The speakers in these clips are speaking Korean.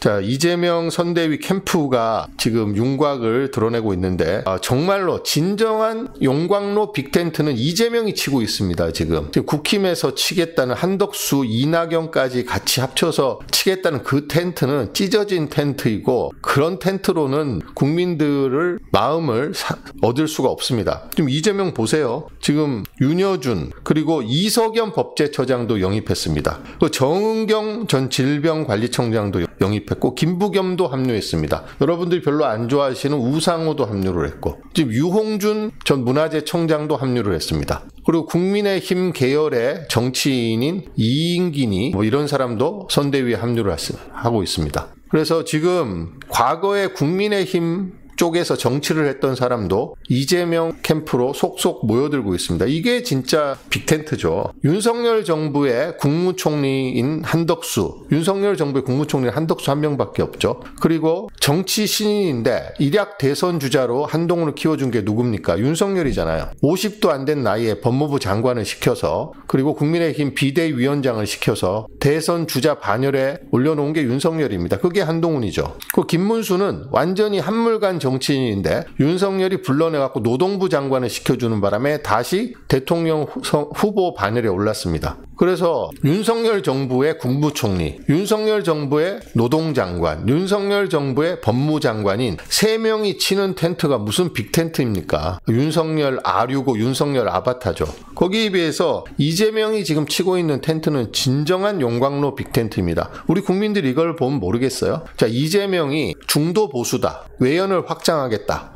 자, 이재명 선대위 캠프가 지금 윤곽을 드러내고 있는데 정말로 진정한 용광로 빅텐트는 이재명이 치고 있습니다. 지금 국힘에서 치겠다는 한덕수, 이낙연까지 같이 합쳐서 치겠다는 그 텐트는 찢어진 텐트이고 그런 텐트로는 국민들을 마음을 얻을 수가 없습니다. 지금 이재명 보세요. 지금 윤여준 그리고 이석연 법제처장도 영입했습니다. 정은경 전 질병관리청장도 영입했고 김부겸도 합류했습니다. 여러분들이 별로 안 좋아하시는 우상호도 합류를 했고 지금 유홍준 전 문화재청장도 합류를 했습니다. 그리고 국민의힘 계열의 정치인인 이인긴이 이런 사람도 선대위에 합류를 하고 있습니다. 그래서 지금 과거에 국민의힘 쪽에서 정치를 했던 사람도 이재명 캠프로 속속 모여들고 있습니다. 이게 진짜 빅텐트죠. 윤석열 정부의 국무총리인 한덕수, 윤석열 정부의 국무총리는 한덕수 한 명밖에 없죠. 그리고 정치 신인인데 일약 대선 주자로 한동훈을 키워준 게 누굽니까? 윤석열이잖아요. 50도 안 된 나이에 법무부 장관을 시켜서 그리고 국민의힘 비대위원장을 시켜서 대선 주자 반열에 올려놓은 게 윤석열입니다. 그게 한동훈이죠. 그 김문수는 완전히 한물간 정치인인데 윤석열이 불러내갖고 노동부 장관을 시켜주는 바람에 다시 대통령 후보 반열에 올랐습니다. 그래서 윤석열 정부의 국무총리, 윤석열 정부의 노동장관, 윤석열 정부의 법무장관인 3명이 치는 텐트가 무슨 빅텐트입니까? 윤석열 아류고 윤석열 아바타죠. 거기에 비해서 이재명이 지금 치고 있는 텐트는 진정한 용광로 빅텐트입니다. 우리 국민들이 이걸 보면 모르겠어요? 자, 이재명이 중도 보수다. 외연을 확장하겠다.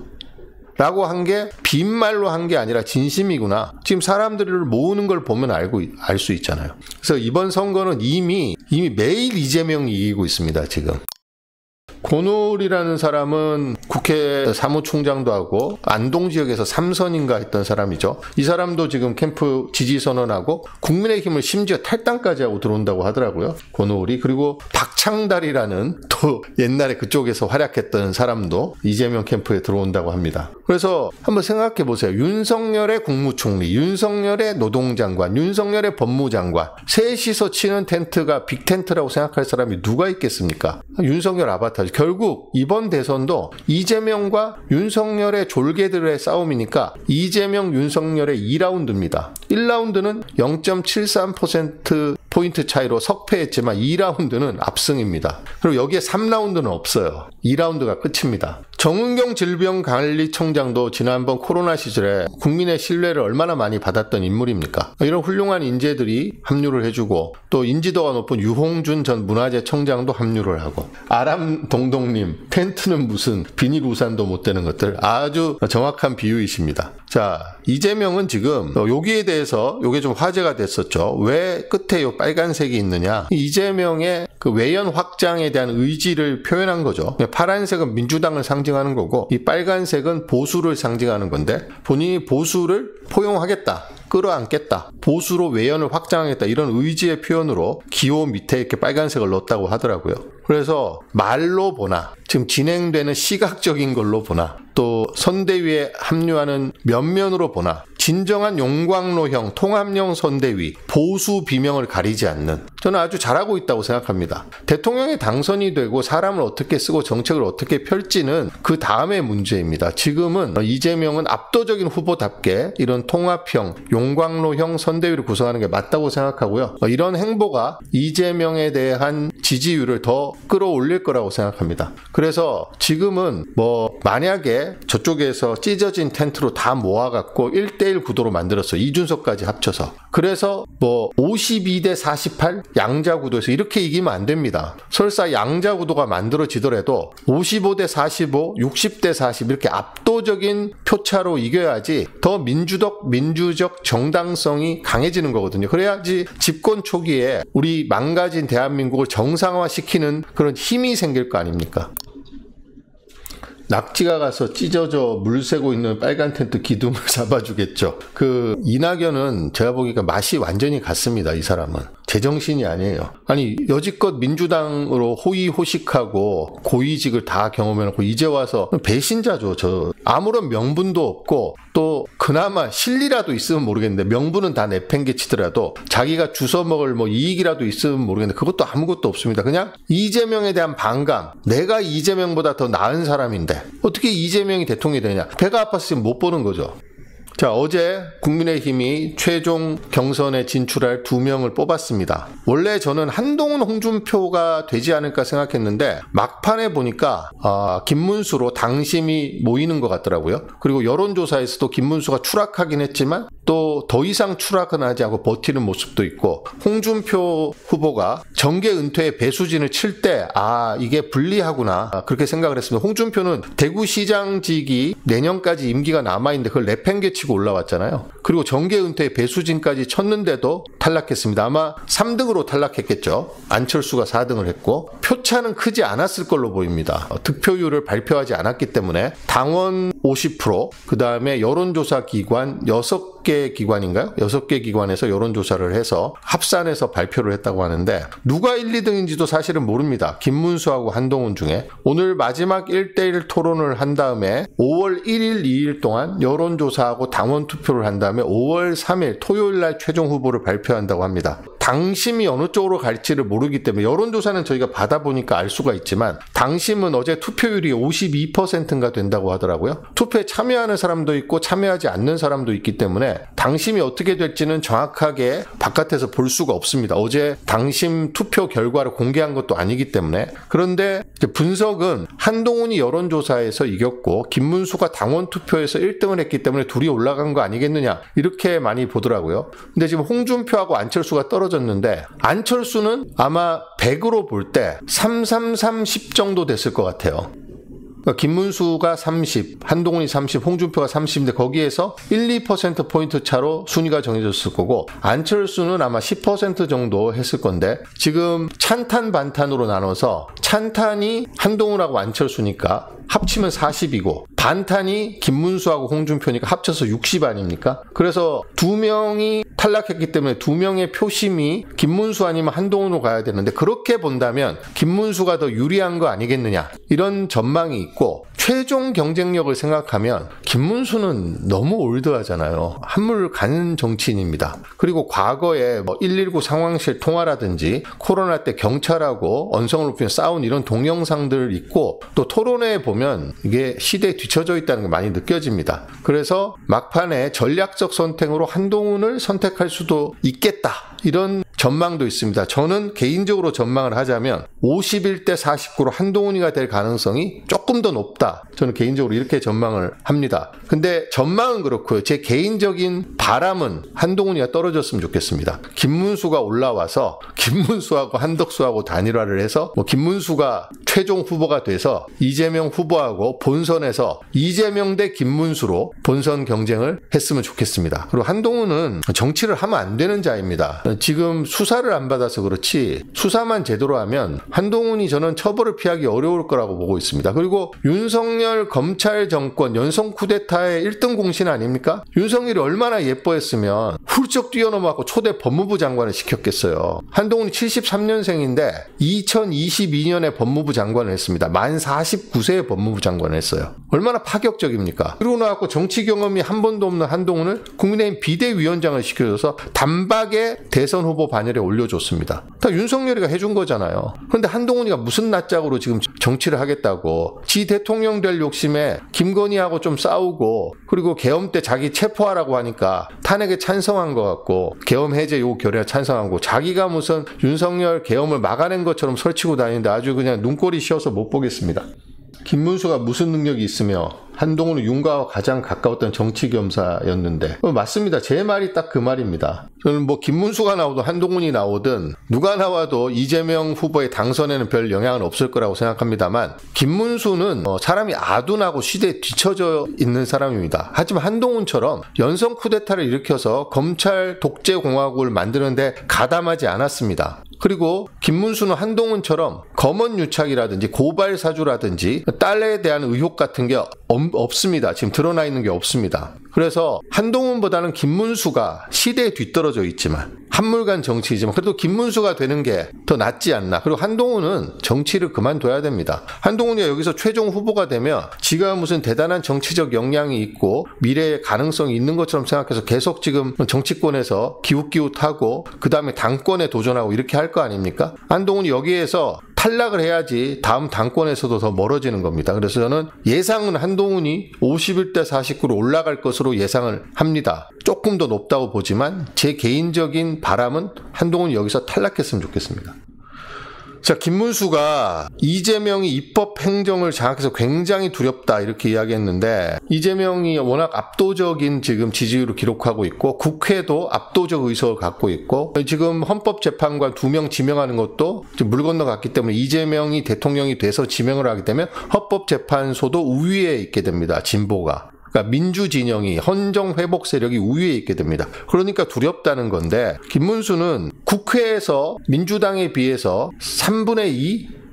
라고 한 게 빈말로 한 게 아니라 진심이구나. 지금 사람들을 모으는 걸 보면 알 수 있잖아요. 그래서 이번 선거는 이미 매일 이재명이 이기고 있습니다, 지금. 권오울이라는 사람은 국회 사무총장도 하고 안동 지역에서 3선인가 했던 사람이죠. 이 사람도 지금 캠프 지지 선언하고 국민의힘을 심지어 탈당까지 하고 들어온다고 하더라고요. 권오울이. 그리고 박창달이라는 또 옛날에 그쪽에서 활약했던 사람도 이재명 캠프에 들어온다고 합니다. 그래서 한번 생각해 보세요. 윤석열의 국무총리, 윤석열의 노동장관, 윤석열의 법무장관 셋이서 치는 텐트가 빅텐트라고 생각할 사람이 누가 있겠습니까? 윤석열 아바타죠. 결국 이번 대선도 이재명과 윤석열의 졸개들의 싸움이니까 이재명, 윤석열의 2라운드입니다. 1라운드는 0.73%포인트 차이로 석패했지만 2라운드는 압승입니다. 그리고 여기에 3라운드는 없어요. 2라운드가 끝입니다. 정은경 질병관리청장도 지난번 코로나 시절에 국민의 신뢰를 얼마나 많이 받았던 인물입니까? 이런 훌륭한 인재들이 합류를 해주고 또 인지도가 높은 유홍준 전 문화재청장도 합류를 하고 아람동동님 텐트는 무슨 비닐 우산도 못 되는 것들 아주 정확한 비유이십니다. 자, 이재명은 지금 여기에 대해서 요게 좀 화제가 됐었죠. 왜 끝에 요 빨간색이 있느냐? 이재명의 그 외연 확장에 대한 의지를 표현한 거죠. 파란색은 민주당을 상징하는 거고 이 빨간색은 보수를 상징하는 건데 본인이 보수를 포용하겠다. 끌어안겠다. 보수로 외연을 확장하겠다. 이런 의지의 표현으로 기호 밑에 이렇게 빨간색을 넣었다고 하더라고요. 그래서 말로 보나 지금 진행되는 시각적인 걸로 보나 또 선대위에 합류하는 면면으로 보나 진정한 용광로형 통합형 선대위 보수 비명을 가리지 않는 저는 아주 잘하고 있다고 생각합니다. 대통령이 당선이 되고 사람을 어떻게 쓰고 정책을 어떻게 펼지는 그 다음의 문제입니다. 지금은 이재명은 압도적인 후보답게 이런 통합형 용광로형 선대위를 구성하는 게 맞다고 생각하고요. 이런 행보가 이재명에 대한 지지율을 더 끌어올릴 거라고 생각합니다. 그래서 지금은 만약에 저쪽에서 찢어진 텐트로 다 모아갖고 1대1 구도로 만들었어요. 이준석까지 합쳐서. 그래서 52대 48 양자 구도에서 이렇게 이기면 안 됩니다. 설사 양자 구도가 만들어지더라도 55대 45, 60대 40 이렇게 압도적인 표차로 이겨야지 더 민주적 정당성이 강해지는 거거든요. 그래야지 집권 초기에 우리 망가진 대한민국을 정상화시키는 그런 힘이 생길 거 아닙니까? 낙지가 가서 찢어져 물 새고 있는 빨간 텐트 기둥을 잡아주겠죠. 이낙연은 제가 보기가 맛이 완전히 같습니다. 이 사람은. 제정신이 아니에요. 아니 여지껏 민주당으로 호의호식하고 고위직을 다 경험해놓고 이제 와서 배신자죠. 저 아무런 명분도 없고 또 그나마 실리라도 있으면 모르겠는데 명분은 다 내팽개치더라도 자기가 주워먹을 뭐 이익이라도 있으면 모르겠는데 그것도 아무것도 없습니다. 그냥 이재명에 대한 반감. 내가 이재명보다 더 나은 사람인데 어떻게 이재명이 대통령이 되냐. 배가 아파서 지금 못 보는 거죠. 자, 어제 국민의힘이 최종 경선에 진출할 2명을 뽑았습니다. 원래 저는 한동훈, 홍준표가 되지 않을까 생각했는데 막판에 보니까 김문수로 당심이 모이는 것 같더라고요. 그리고 여론조사에서도 김문수가 추락하긴 했지만 또 더 이상 추락은 하지 않고 버티는 모습도 있고 홍준표 후보가 정계 은퇴의 배수진을 칠 때 이게 불리하구나 그렇게 생각을 했습니다. 홍준표는 대구시장직이 내년까지 임기가 남아있는데 그걸 내팽개치고 올라왔잖아요. 그리고 정계 은퇴의 배수진까지 쳤는데도 탈락했습니다. 아마 3등으로 탈락했겠죠. 안철수가 4등을 했고 표차는 크지 않았을 걸로 보입니다. 득표율을 발표하지 않았기 때문에 당원 50%, 그 다음에 여론조사 기관 6개 기관인가요? 6개 기관에서 여론조사를 해서 합산해서 발표를 했다고 하는데 누가 1, 2등인지도 사실은 모릅니다. 김문수하고 한동훈 중에. 오늘 마지막 1대1 토론을 한 다음에 5월 1일, 2일 동안 여론조사하고 당원 투표를 한 다음에 5월 3일 토요일 날 최종 후보를 발표한다고 합니다. 당심이 어느 쪽으로 갈지를 모르기 때문에 여론조사는 저희가 받아보니까 알 수가 있지만 당심은 어제 투표율이 52%인가 된다고 하더라고요. 투표에 참여하는 사람도 있고 참여하지 않는 사람도 있기 때문에 당심이 어떻게 될지는 정확하게 바깥에서 볼 수가 없습니다. 어제 당심 투표 결과를 공개한 것도 아니기 때문에. 그런데 이제 분석은 한동훈이 여론조사에서 이겼고 김문수가 당원 투표에서 1등을 했기 때문에 둘이 올라간 거 아니겠느냐 이렇게 많이 보더라고요. 근데 지금 홍준표하고 안철수가 떨어졌는데 안철수는 아마 100으로 볼 때 33310 정도 됐을 것 같아요. 그러니까 김문수가 30, 한동훈이 30, 홍준표가 30인데 거기에서 1, 2%포인트 차로 순위가 정해졌을 거고 안철수는 아마 10% 정도 했을 건데 지금 찬탄 반탄으로 나눠서 찬탄이 한동훈하고 안철수니까 합치면 40이고 반탄이 김문수하고 홍준표니까 합쳐서 60 아닙니까? 그래서 2명이 탈락했기 때문에 2명의 표심이 김문수 아니면 한동훈으로 가야 되는데 그렇게 본다면 김문수가 더 유리한 거 아니겠느냐 이런 전망이 있고 최종 경쟁력을 생각하면 김문수는 너무 올드하잖아요. 한물 가는 정치인입니다. 그리고 과거에 119 상황실 통화라든지 코로나 때 경찰하고 언성을 높이며 싸운 이런 동영상들 있고 또 토론회에 보면 이게 시대에 뒤처져 있다는 게 많이 느껴집니다. 그래서 막판에 전략적 선택으로 한동훈을 선택할 수도 있겠다. 이런 전망도 있습니다. 저는 개인적으로 전망을 하자면 51대 49로 한동훈이가 될 가능성이 조금 더 높다. 저는 개인적으로 이렇게 전망을 합니다. 근데 전망은 그렇고요. 제 개인적인 바람은 한동훈이가 떨어졌으면 좋겠습니다. 김문수가 올라와서 김문수하고 한덕수하고 단일화를 해서 김문수가 최종 후보가 돼서 이재명 후보하고 본선에서 이재명 대 김문수로 본선 경쟁을 했으면 좋겠습니다. 그리고 한동훈은 정치를 하면 안 되는 자입니다. 지금 수사를 안 받아서 그렇지 수사만 제대로 하면 한동훈이 저는 처벌을 피하기 어려울 거라고 보고 있습니다. 그리고 윤석열 검찰 정권 연성 쿠데타의 1등 공신 아닙니까? 윤석열이 얼마나 예뻐했으면 훌쩍 뛰어넘어갖고 초대 법무부 장관을 시켰겠어요. 한동훈이 73년생인데 2022년에 법무부 장관을 했습니다. 만 49세에 법무부 장관을 했어요. 얼마나 파격적입니까? 그러고 나갖고 정치 경험이 한 번도 없는 한동훈을 국민의힘 비대위원장을 시켜줘서 단박에 대선 후보 반열에 올려줬습니다. 다 윤석열이가 해준 거잖아요. 그런데 한동훈이가 무슨 낯짝으로 지금 정치를 하겠다고 지 대통령 될 욕심에 김건희하고 좀 싸우고 그리고 계엄 때 자기 체포하라고 하니까 탄핵에 찬성한 것 같고 계엄 해제 요구 결의에 찬성하고 자기가 무슨 윤석열 계엄을 막아낸 것처럼 설치고 다니는데 아주 그냥 눈꼬리 씌어서 못 보겠습니다. 김문수가 무슨 능력이 있으며 한동훈은 윤과와 가장 가까웠던 정치겸사였는데 맞습니다. 제 말이 딱 그 말입니다. 저는 김문수가 나오든 한동훈이 나오든 누가 나와도 이재명 후보의 당선에는 별 영향은 없을 거라고 생각합니다만 김문수는 사람이 아둔하고 시대에 뒤처져 있는 사람입니다. 하지만 한동훈처럼 연성 쿠데타를 일으켜서 검찰 독재 공화국을 만드는데 가담하지 않았습니다. 그리고 김문수는 한동훈처럼 검언유착이라든지 고발사주라든지 딸에 대한 의혹 같은 게 없습니다. 지금 드러나 있는 게 없습니다. 그래서 한동훈보다는 김문수가 시대에 뒤떨어져 있지만 한물간 정치이지만 그래도 김문수가 되는 게 더 낫지 않나. 그리고 한동훈은 정치를 그만둬야 됩니다. 한동훈이 여기서 최종 후보가 되면 지가 무슨 대단한 정치적 역량이 있고 미래의 가능성이 있는 것처럼 생각해서 계속 지금 정치권에서 기웃기웃하고 그 다음에 당권에 도전하고 이렇게 할 거 아닙니까? 한동훈이 여기에서 탈락을 해야지 다음 당권에서도 더 멀어지는 겁니다. 그래서 저는 예상은 한동훈이 51대 49로 올라갈 것으로 예상을 합니다. 조금 더 높다고 보지만 제 개인적인 바람은 한동훈이 여기서 탈락했으면 좋겠습니다. 자, 김문수가 이재명이 입법 행정을 장악해서 굉장히 두렵다 이렇게 이야기했는데 이재명이 워낙 압도적인 지금 지지율을 기록하고 있고 국회도 압도적 의석을 갖고 있고 지금 헌법재판관 2명 지명하는 것도 물 건너갔기 때문에 이재명이 대통령이 돼서 지명을 하게 되면 헌법재판소도 우위에 있게 됩니다. 진보가. 그러니까 민주진영이 헌정회복 세력이 우위에 있게 됩니다. 그러니까 두렵다는 건데 김문수는 국회에서 민주당에 비해서 3분의 2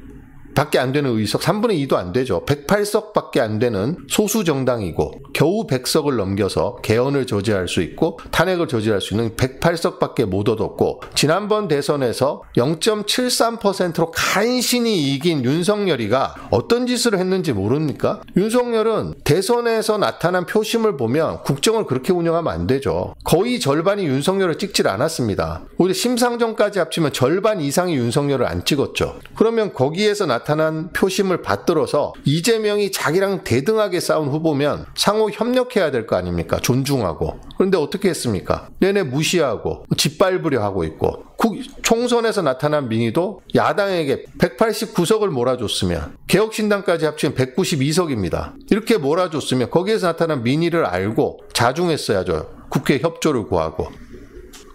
밖에 안 되는 의석, 3분의 2도 안 되죠. 108석 밖에 안 되는 소수 정당이고 겨우 100석을 넘겨서 개헌을 저지할 수 있고 탄핵을 저지할 수 있는 108석 밖에 못 얻었고 지난번 대선에서 0.73%로 간신히 이긴 윤석열이가 어떤 짓을 했는지 모릅니까? 윤석열은 대선에서 나타난 표심을 보면 국정을 그렇게 운영하면 안 되죠. 거의 절반이 윤석열을 찍질 않았습니다. 오히려 심상정까지 합치면 절반 이상이 윤석열을 안 찍었죠. 그러면 거기에서 나타난 표심을 받들어서 이재명이 자기랑 대등하게 싸운 후보면 상호 협력해야 될 거 아닙니까? 존중하고. 그런데 어떻게 했습니까? 내내 무시하고 짓밟으려 하고 있고 총선에서 나타난 민의도 야당에게 189석을 몰아줬으면 개혁신당까지 합치면 192석입니다. 이렇게 몰아줬으면 거기에서 나타난 민의를 알고 자중했어야죠. 국회 협조를 구하고.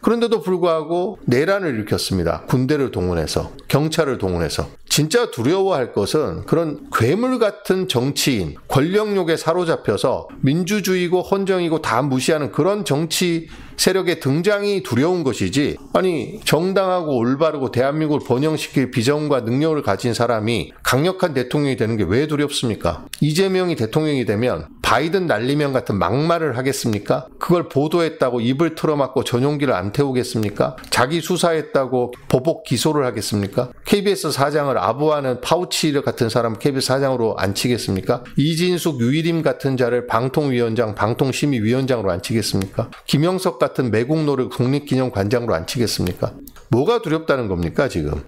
그런데도 불구하고 내란을 일으켰습니다. 군대를 동원해서, 경찰을 동원해서. 진짜 두려워할 것은 그런 괴물 같은 정치인, 권력욕에 사로잡혀서 민주주의고 헌정이고 다 무시하는 그런 정치 세력의 등장이 두려운 것이지, 아니 정당하고 올바르고 대한민국을 번영시킬 비전과 능력을 가진 사람이 강력한 대통령이 되는 게 왜 두렵습니까? 이재명이 대통령이 되면 바이든 날리면 같은 막말을 하겠습니까? 그걸 보도했다고 입을 틀어막고 전용기를 안 태우겠습니까? 자기 수사했다고 보복 기소를 하겠습니까? KBS 사장을 아부하는 파우치 같은 사람 KBS 사장으로 앉히겠습니까? 이진숙, 유일임 같은 자를 방통위원장, 방통심의위원장으로 앉히겠습니까? 김영석 같은 매국노를 국립기념관장으로 앉히겠습니까? 뭐가 두렵다는 겁니까 지금?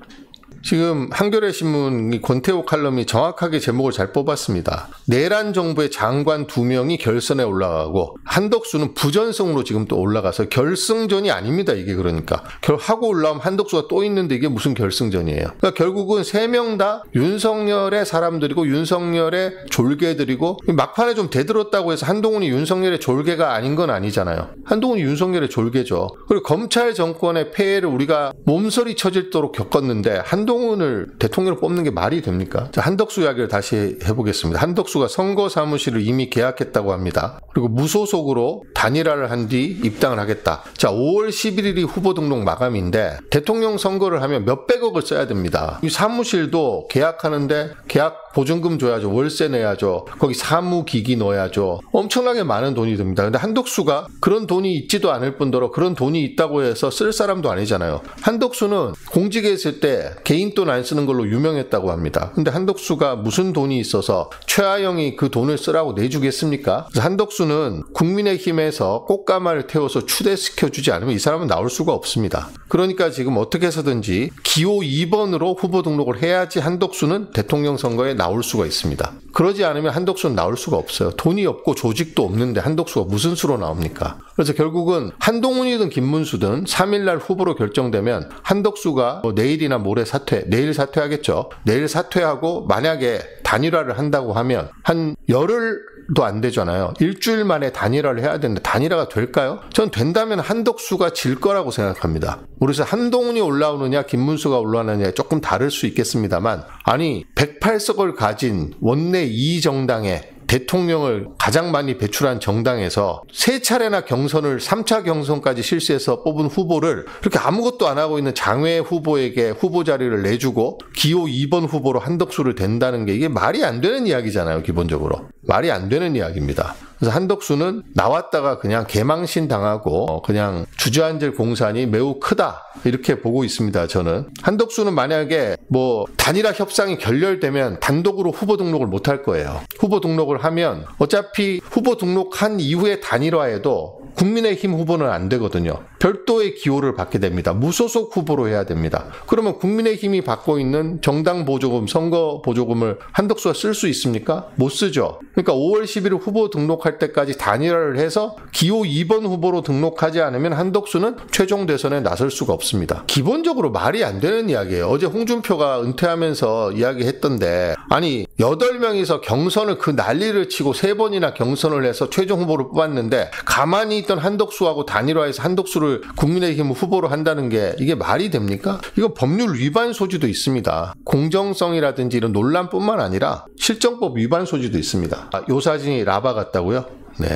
지금 한겨레 신문이 권태호 칼럼이 정확하게 제목을 잘 뽑았습니다. 내란 정부의 장관 2명이 결선에 올라가고 한덕수는 부전승으로 지금 또 올라가서 결승전이 아닙니다. 이게 그러니까 하고 올라오면 한덕수가 또 있는데 이게 무슨 결승전이에요. 그러니까 결국은 3명 다 윤석열의 사람들이고 윤석열의 졸개들이고 막판에 좀 대들었다고 해서 한동훈이 윤석열의 졸개가 아닌 건 아니잖아요. 한동훈이 윤석열의 졸개죠. 그리고 검찰 정권의 폐해를 우리가 몸서리 쳐질도록 겪었는데 한동훈을 대통령으로 뽑는 게 말이 됩니까? 자, 한덕수 이야기를 다시 해보겠습니다. 한덕수가 선거 사무실을 이미 계약했다고 합니다. 그리고 무소속으로 단일화를 한 뒤 입당을 하겠다. 자, 5월 11일이 후보 등록 마감인데 대통령 선거를 하면 몇백억을 써야 됩니다. 이 사무실도 계약하는데 계약 보증금 줘야죠. 월세 내야죠. 거기 사무기기 넣어야죠. 엄청나게 많은 돈이 듭니다. 근데 한덕수가 그런 돈이 있지도 않을 뿐더러 그런 돈이 있다고 해서 쓸 사람도 아니잖아요. 한덕수는 공직에 있을 때 개인 돈 안 쓰는 걸로 유명했다고 합니다. 근데 한덕수가 무슨 돈이 있어서 최하영이 그 돈을 쓰라고 내주겠습니까? 그래서 한덕수는 국민의힘에서 꽃가마를 태워서 추대시켜주지 않으면 이 사람은 나올 수가 없습니다. 그러니까 지금 어떻게 해서든지 기호 2번으로 후보 등록을 해야지 한덕수는 대통령 선거에 나올 수가 있습니다. 그러지 않으면 한덕수는 나올 수가 없어요. 돈이 없고 조직도 없는데 한덕수가 무슨 수로 나옵니까? 그래서 결국은 한동훈이든 김문수든 3일날 후보로 결정되면 한덕수가 내일이나 모레 내일 사퇴하겠죠. 내일 사퇴하고 만약에 단일화를 한다고 하면 한 열흘도 안 되잖아요. 일주일 만에 단일화를 해야 되는데 단일화가 될까요? 전 된다면 한덕수가 질 거라고 생각합니다. 그래서 한동훈이 올라오느냐 김문수가 올라오느냐에 조금 다를 수 있겠습니다만, 아니 108석을 가진 원내 2정당에 대통령을 가장 많이 배출한 정당에서 3차례나 경선을 3차 경선까지 실시해서 뽑은 후보를 그렇게 아무것도 안 하고 있는 장외 후보에게 후보 자리를 내주고 기호 2번 후보로 한덕수를 댄다는 게 이게 말이 안 되는 이야기잖아요. 기본적으로 말이 안 되는 이야기입니다. 그래서 한덕수는 나왔다가 그냥 개망신 당하고 그냥 주저앉을 공산이 매우 크다 이렇게 보고 있습니다. 저는 한덕수는 만약에 뭐 단일화 협상이 결렬되면 단독으로 후보 등록을 못할 거예요. 후보 등록을 하면 어차피 후보 등록한 이후에 단일화에도 국민의힘 후보는 안 되거든요. 별도의 기호를 받게 됩니다. 무소속 후보로 해야 됩니다. 그러면 국민의힘이 받고 있는 정당 보조금, 선거 보조금을 한덕수가 쓸 수 있습니까? 못 쓰죠. 그러니까 5월 11일 후보 등록할 때까지 단일화를 해서 기호 2번 후보로 등록하지 않으면 한덕수는 최종 대선에 나설 수가 없습니다. 기본적으로 말이 안 되는 이야기예요. 어제 홍준표가 은퇴하면서 이야기했던데 아니 8명이서 경선을 그 난리를 치고 3번이나 경선을 해서 최종 후보를 뽑았는데 가만히 있던 한덕수하고 단일화해서 한덕수를 국민의힘 후보로 한다는 게 이게 말이 됩니까? 이거 법률 위반 소지도 있습니다. 공정성이라든지 이런 논란뿐만 아니라 실정법 위반 소지도 있습니다. 요 사진이 라바 같다고요? 네.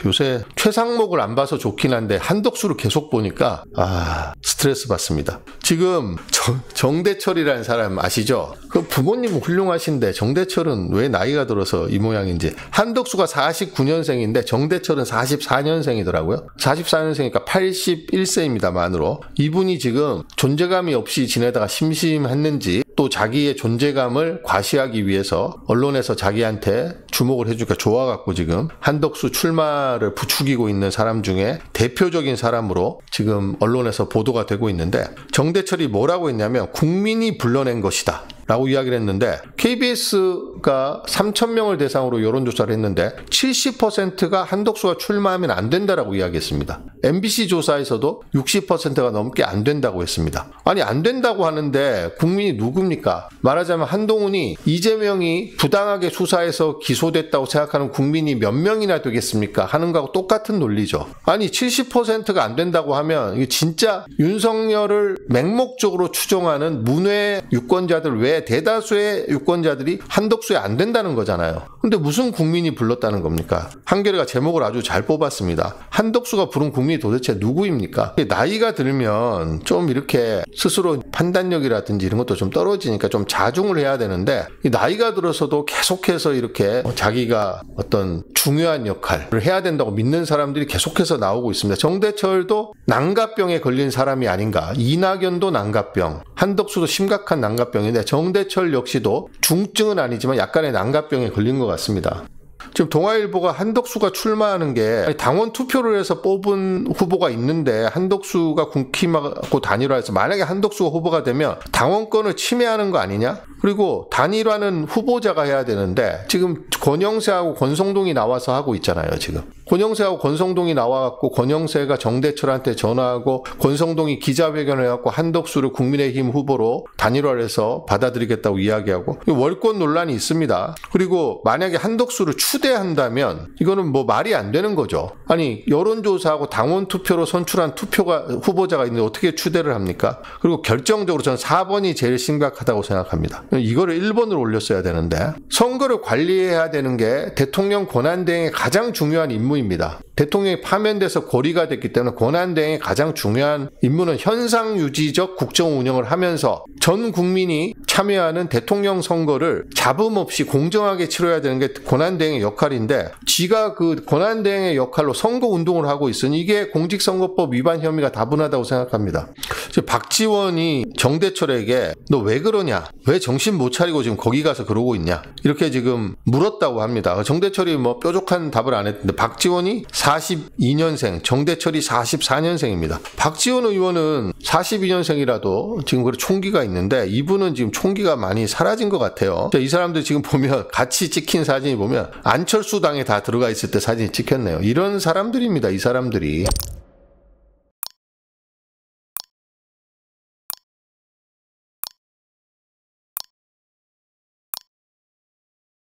요새 최상목을 안 봐서 좋긴 한데 한덕수를 계속 보니까 스트레스 받습니다. 지금 정대철이라는 사람 아시죠? 그 부모님은 훌륭하신데 정대철은 왜 나이가 들어서 이 모양인지. 한덕수가 49년생인데 정대철은 44년생이더라고요. 44년생이니까 81세입니다. 만으로. 이분이 지금 존재감이 없이 지내다가 심심했는지 또 자기의 존재감을 과시하기 위해서 언론에서 자기한테 주목을 해주니까 좋아갖고 지금 한덕수 출마를 부추기고 있는 사람 중에 대표적인 사람으로 지금 언론에서 보도가 되고 있는데 정대철이 뭐라고 했냐면 국민이 불러낸 것이다 라고 이야기를 했는데 KBS가 3,000명을 대상으로 여론조사를 했는데 70%가 한덕수가 출마하면 안 된다라고 이야기했습니다. MBC 조사에서도 60%가 넘게 안 된다고 했습니다. 아니 안 된다고 하는데 국민이 누굽니까? 말하자면 한동훈이 이재명이 부당하게 수사해서 기소됐다고 생각하는 국민이 몇 명이나 되겠습니까? 하는 거하고 똑같은 논리죠. 아니 70%가 안 된다고 하면 이게 진짜 윤석열을 맹목적으로 추종하는 문외 유권자들 외에 대다수의 유권자들이 한덕수에 안 된다는 거잖아요. 근데 무슨 국민이 불렀다는 겁니까? 한겨레가 제목을 아주 잘 뽑았습니다. 한덕수가 부른 국민이 도대체 누구입니까? 나이가 들면 좀 이렇게 스스로 판단력이라든지 이런 것도 좀 떨어지니까 좀 자중을 해야 되는데 나이가 들어서도 계속해서 이렇게 자기가 어떤 중요한 역할을 해야 된다고 믿는 사람들이 계속해서 나오고 있습니다. 정대철도 난각병에 걸린 사람이 아닌가. 이낙연도 난각병, 한덕수도 심각한 난각병인데 정대철 역시도 중증은 아니지만 약간의 난각병에 걸린 것 같습니다. 지금 동아일보가 한덕수가 출마하는 게 당원 투표를 해서 뽑은 후보가 있는데 한덕수가 국힘하고 단일화해서 만약에 한덕수가 후보가 되면 당원권을 침해하는 거 아니냐? 그리고 단일화는 후보자가 해야 되는데 지금 권영세하고 권성동이 나와서 하고 있잖아요. 지금 권영세하고 권성동이 나와갖고 권영세가 정대철한테 전화하고 권성동이 기자회견을 해갖고 한덕수를 국민의힘 후보로 단일화를 해서 받아들이겠다고 이야기하고 월권 논란이 있습니다. 그리고 만약에 한덕수를 추대한다면 이거는 뭐 말이 안 되는 거죠. 아니 여론조사하고 당원 투표로 선출한 후보자가 있는데 어떻게 추대를 합니까? 그리고 결정적으로 저는 4번이 제일 심각하다고 생각합니다. 이거를 1번으로 올렸어야 되는데 선거를 관리해야 되는 게 대통령 권한대행의 가장 중요한 임무입니다. 대통령이 파면돼서 고리가 됐기 때문에 권한대행의 가장 중요한 임무는 현상유지적 국정 운영을 하면서 전 국민이 참여하는 대통령 선거를 잡음 없이 공정하게 치러야 되는 게 권한대행의 역할인데 지가 그 권한대행의 역할로 선거운동을 하고 있으니 이게 공직선거법 위반 혐의가 다분하다고 생각합니다. 박지원이 정대철에게 너 왜 그러냐? 왜 정신 못 차리고 지금 거기 가서 그러고 있냐? 이렇게 지금 물었다고 합니다. 정대철이 뭐 뾰족한 답을 안 했는데 박지원이 42년생, 정대철이 44년생입니다. 박지원 의원은 42년생이라도 지금 그래 총기가 있는데 이분은 지금 총기가 많이 사라진 것 같아요. 이 사람들 지금 보면 같이 찍힌 사진이 보면 안철수 당에 다 들어가 있을 때 사진이 찍혔네요. 이런 사람들입니다. 이 사람들이.